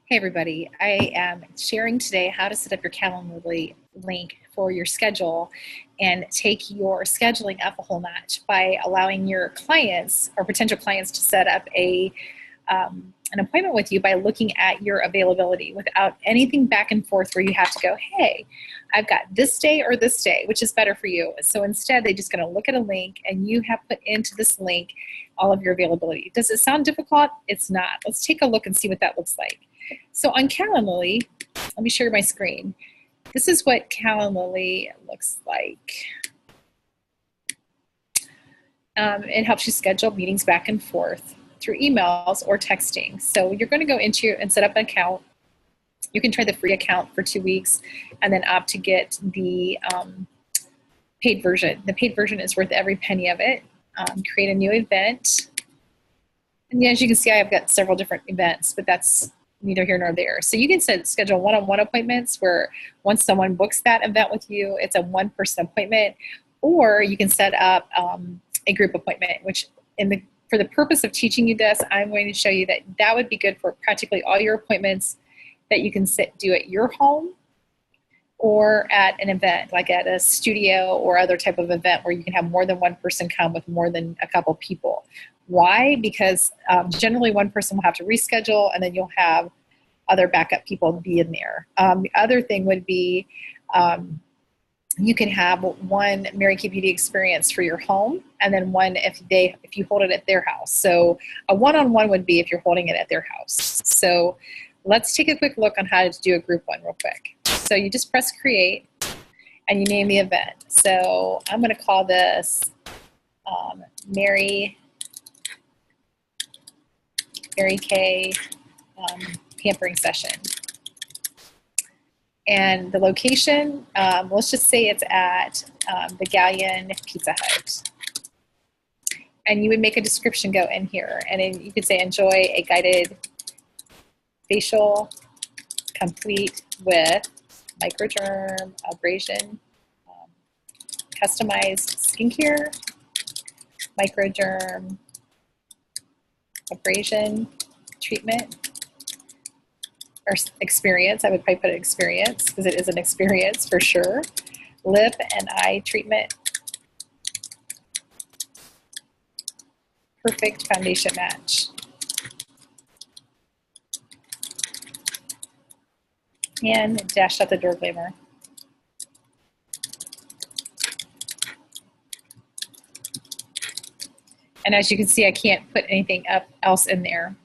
Hey everybody, I am sharing today how to set up your Calendly link for your schedule and take your scheduling up a whole notch by allowing your clients or potential clients to set up an appointment with you by looking at your availability without anything back and forth where you have to go, hey, I've got this day or this day, which is better for you. So instead, they're just going to look at a link and you have put into this link all of your availability. Does it sound difficult? It's not. Let's take a look and see what that looks like. So on Calendly, let me share my screen. This is what Calendly looks like. It helps you schedule meetings back and forth through emails or texting. So you're going to go into and set up an account. You can try the free account for 2 weeks and then opt to get the paid version. The paid version is worth every penny of it. Create a new event. And as you can see, I've got several different events, but that's neither here nor there. So you can schedule one-on-one appointments where once someone books that event with you, it's a one-person appointment, or you can set up a group appointment, which for the purpose of teaching you this, I'm going to show you that would be good for practically all your appointments that you can do at your home or at an event, like at a studio or other type of event where you can have more than one person come with more than a couple people. Why? Because generally one person will have to reschedule and then you'll have other backup people be in there. The other thing would be you can have one Mary Kay Beauty experience for your home and then one if you hold it at their house. So a one-on-one would be if you're holding it at their house. So let's take a quick look on how to do a group one real quick. So you just press create and you name the event. So I'm going to call this Mary Kay pampering session. And the location, let's just say it's at the Galleon Pizza Hut. And you would make a description go in here. And then you could say, enjoy a guided facial complete with microderm abrasion, customized skincare, microderm abrasion treatment, or experience. I would probably put experience because it is an experience for sure. Lip and eye treatment. Perfect foundation match. And dash out the door glamour. And as you can see, I can't put anything else in there.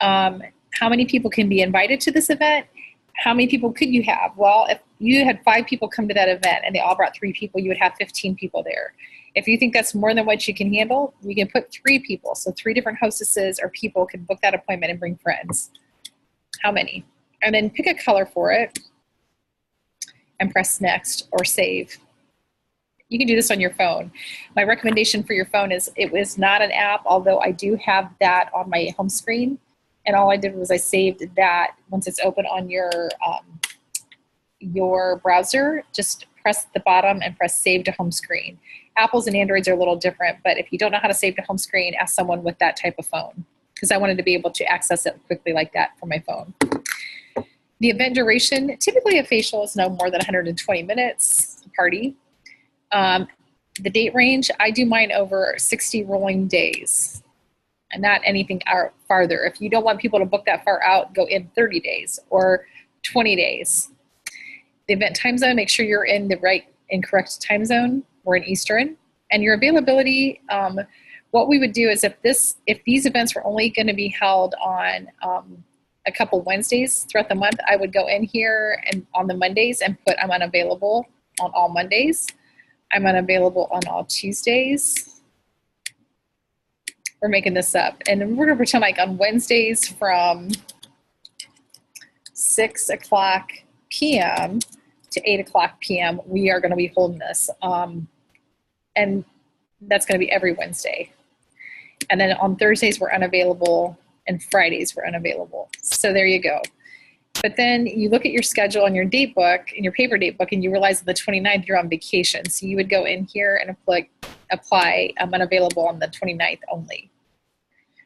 How many people can be invited to this event? How many people could you have? Well, if you had 5 people come to that event and they all brought 3 people, you would have 15 people there. If you think that's more than what you can handle, you can put 3 people. So 3 different hostesses or people can book that appointment and bring friends. How many? And then pick a color for it and press next or save. You can do this on your phone. My recommendation for your phone is it was not an app, although I do have that on my home screen. And all I did was I saved that once it's open on your browser, just press the bottom and press save to home screen. Apples and Androids are a little different, but if you don't know how to save to home screen, ask someone with that type of phone, because I wanted to be able to access it quickly like that from my phone. The event duration, typically a facial is no more than 120 minutes, party. The date range, I do mine over 60 rolling days and not anything farther. If you don't want people to book that far out, go in 30 days or 20 days. The event time zone, make sure you're in the right and correct time zone. We're in Eastern. And your availability, what we would do is if these events were only going to be held on a couple Wednesdays throughout the month, I would go in here and on the Mondays and put I'm unavailable on all Mondays. I'm unavailable on all Tuesdays. We're making this up. And we're going to pretend like on Wednesdays from 6 o'clock p.m. to 8 o'clock p.m. we are going to be holding this. And that's going to be every Wednesday. And then on Thursdays we're unavailable and Fridays we're unavailable. So there you go. But then you look at your schedule on your date book, in your paper date book, and you realize on the 29th you're on vacation. So you would go in here and apply I'm unavailable on the 29th only.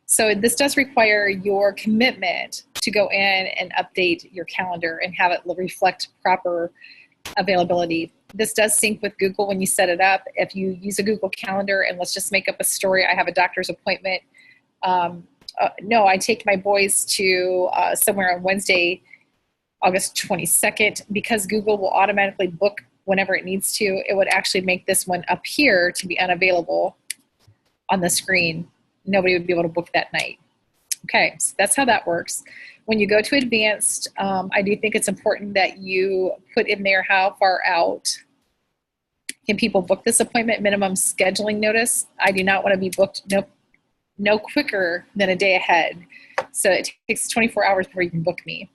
So this does require your commitment to go in and update your calendar and have it reflect proper availability. This does sync with Google when you set it up. If you use a Google Calendar, and let's just make up a story, I have a doctor's appointment. No, I take my boys to somewhere on Wednesday, August 22nd, because Google will automatically book whenever it needs to. It would actually make this one up here to be unavailable on the screen. Nobody would be able to book that night. Okay, so that's how that works. When you go to advanced, I do think it's important that you put in there how far out can people book this appointment, minimum scheduling notice. I do not want to be booked no quicker than a day ahead. So it takes 24 hours before you can book me.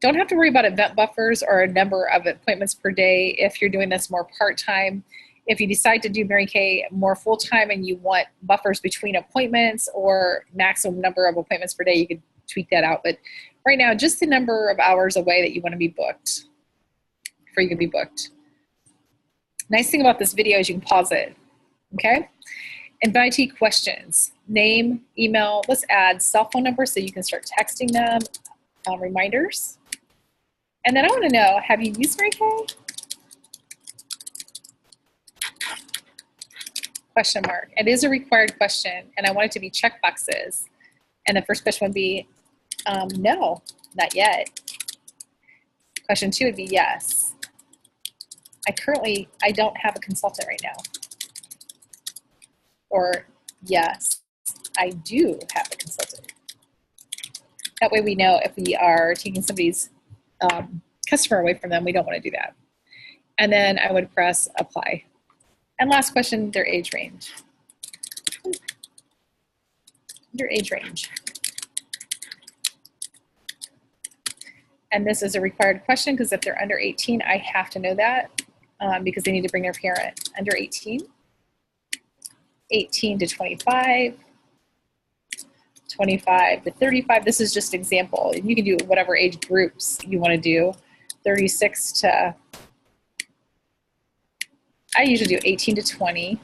Don't have to worry about event buffers or a number of appointments per day if you're doing this more part-time. If you decide to do Mary Kay more full-time and you want buffers between appointments or maximum number of appointments per day, you could tweak that out. But right now, just the number of hours away that you want to be booked before you can be booked. Nice thing about this video is you can pause it, okay? Invitee questions, name, email. Let's add cell phone number so you can start texting them reminders. And then I want to know, have you used Mary Kay? Question mark. It is a required question, and I want it to be check boxes. And the first question would be, no, not yet. Question 2 would be yes. I don't have a consultant right now. Or yes, I do have a consultant. That way we know if we are taking somebody's customer away from them, we don't want to do that. And then I would press apply. And last question, their age range. Their age range. And this is a required question because if they're under 18, I have to know that because they need to bring their parent. Under 18, 18 to 25, 25 to 35. This is just example. You can do whatever age groups you want to do. 36 to, I usually do 18 to 20.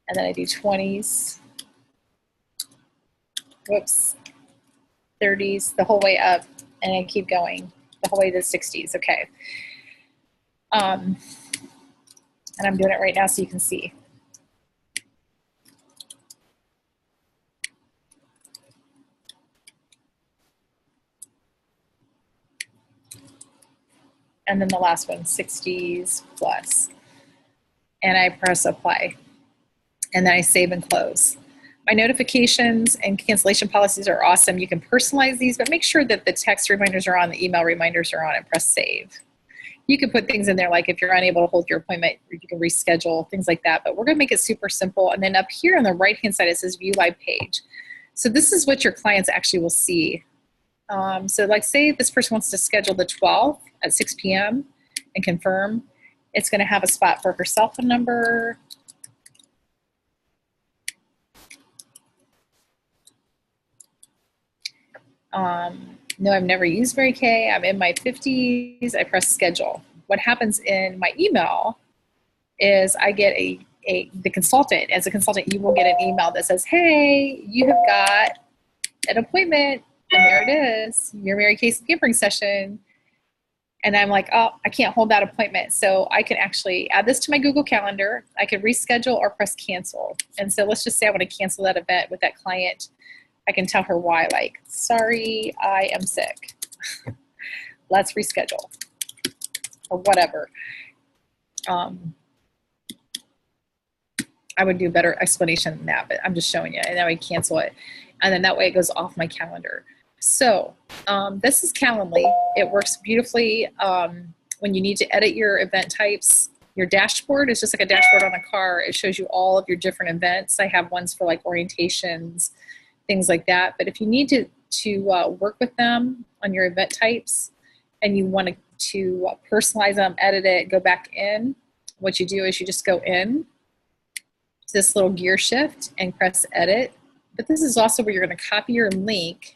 And then I do 20s. Whoops. 30s, the whole way up. And I keep going the whole way to the 60s. Okay. And I'm doing it right now so you can see. And then the last one, 60s plus. And I press apply. And then I save and close. My notifications and cancellation policies are awesome. You can personalize these, but make sure that the text reminders are on, the email reminders are on, and press save. You can put things in there like if you're unable to hold your appointment, you can reschedule, things like that. But we're going to make it super simple. And then up here on the right-hand side, it says View Live Page. So this is what your clients actually will see. So like say this person wants to schedule the 12th at 6 p.m. and confirm. It's going to have a spot for her cell phone number. No, I've never used Mary Kay. I'm in my 50s. I press schedule. What happens in my email is I get the consultant. As a consultant, you will get an email that says, hey, you have got an appointment, and there it is, your Mary Kay pampering session. And I'm like, oh, I can't hold that appointment. So I can actually add this to my Google Calendar. I can reschedule or press cancel. And so let's just say I want to cancel that event with that client. I can tell her why, like, sorry, I am sick. Let's reschedule or whatever. I would do a better explanation than that, but I'm just showing you. And then I cancel it. And then that way it goes off my calendar. So this is Calendly. It works beautifully when you need to edit your event types. Your dashboard is just like a dashboard on a car. It shows you all of your different events. I have ones for like orientations, things like that. But if you need to work with them on your event types and you want to personalize them, edit it, go back in, what you do is you just go in to this little gear shift and press edit. But this is also where you're going to copy your link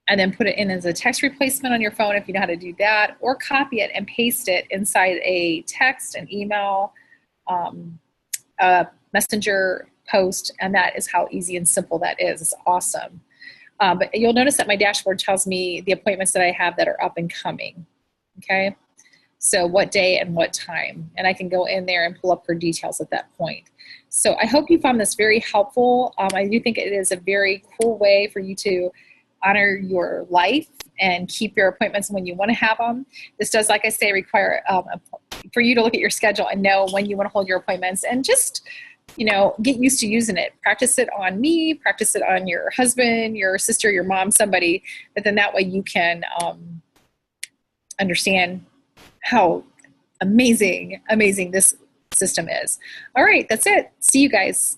and then put it in as a text replacement on your phone if you know how to do that, or copy it and paste it inside a text, an email, a messenger post, and that is how easy and simple that is. It's awesome. But you'll notice that my dashboard tells me the appointments that I have that are up and coming, okay? So what day and what time, and I can go in there and pull up her details at that point. So I hope you found this very helpful. I do think it is a very cool way for you to honor your life and keep your appointments when you want to have them. This does, like I say, require for you to look at your schedule and know when you want to hold your appointments, and just, you know, get used to using it. Practice it on me, practice it on your husband, your sister, your mom, somebody, but then that way you can understand how amazing this system is. All right, that's it. See you guys.